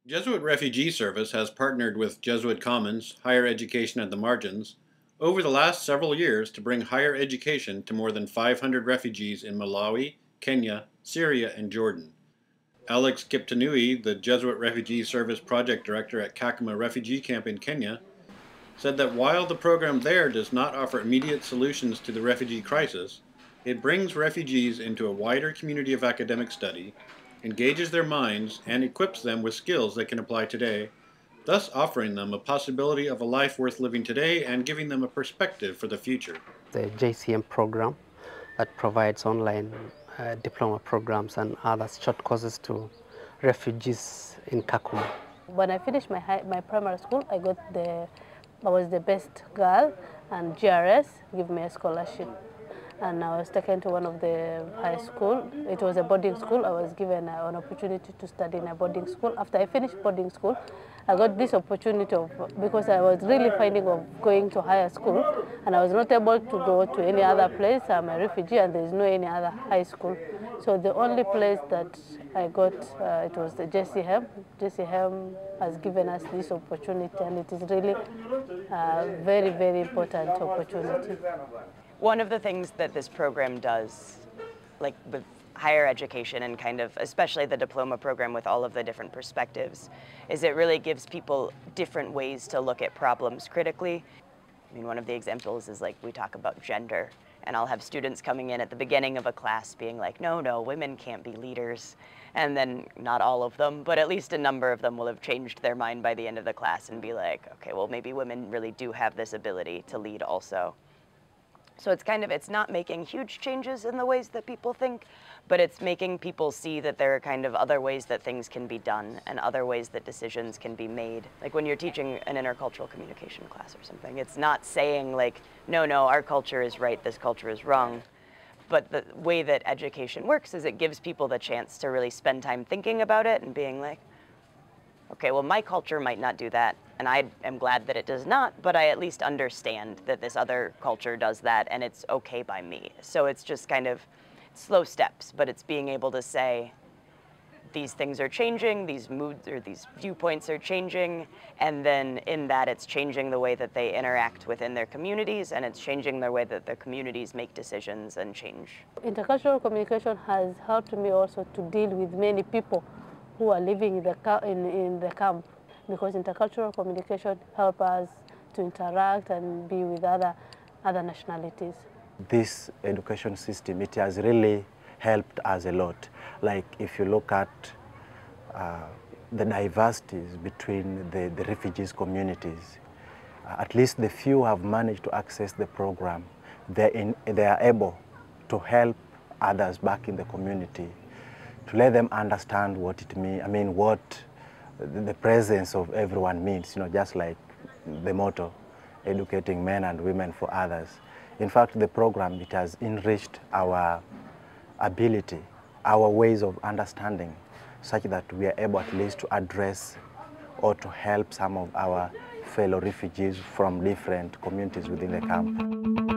Jesuit Refugee Service has partnered with Jesuit Commons, Higher Education at the Margins, over the last several years to bring higher education to more than 500 refugees in Malawi, Kenya, Syria, and Jordan. Alex Kiptanui, the Jesuit Refugee Service Project Director at Kakuma refugee camp in Kenya, said that while the program there does not offer immediate solutions to the refugee crisis, it brings refugees into a wider community of academic study, engages their minds, and equips them with skills they can apply today, thus offering them a possibility of a life worth living today and giving them a perspective for the future. The JCM program that provides online diploma programs and other short courses to refugees in Kakuma. When I finished my primary school, I was the best girl, and GRS gave me a scholarship. And I was taken to one of the high school. It was a boarding school. I was given an opportunity to study in a boarding school. After I finished boarding school, I got this opportunity because I was really finding of going to higher school, and I was not able to go to any other place. I'm a refugee, and there is no any other high school. So the only place that I got, it was the JCM. JCM has given us this opportunity, and it is really a very, very important opportunity. One of the things that this program does, like with higher education and kind of, especially the diploma program with all of the different perspectives, is it really gives people different ways to look at problems critically. I mean, one of the examples is like we talk about gender, and I'll have students coming in at the beginning of a class being like, no, women can't be leaders. And then not all of them, but at least a number of them will have changed their mind by the end of the class and be like, okay, well, maybe women really do have this ability to lead also. So it's not making huge changes in the ways that people think, but it's making people see that there are kind of other ways that things can be done and other ways that decisions can be made. Like when you're teaching an intercultural communication class or something, it's not saying like, no, our culture is right, this culture is wrong. But the way that education works is it gives people the chance to really spend time thinking about it and being like, okay, well, my culture might not do that, and I am glad that it does not, but I at least understand that this other culture does that, and it's okay by me. So it's just kind of slow steps, but it's being able to say, these things are changing, these moods or these viewpoints are changing, and then in that it's changing the way that they interact within their communities, and it's changing the way that their communities make decisions and change. Intercultural communication has helped me also to deal with many people who are living in the camp, because intercultural communication helps us to interact and be with other nationalities. This education system, it has really helped us a lot. Like if you look at the diversities between the refugees communities, at least the few have managed to access the program, they are able to help others back in the community, to let them understand what it means, what the presence of everyone means, just like the motto, educating men and women for others. In fact, the program, it has enriched our ability, our ways of understanding, such that we are able at least to address or to help some of our fellow refugees from different communities within the camp.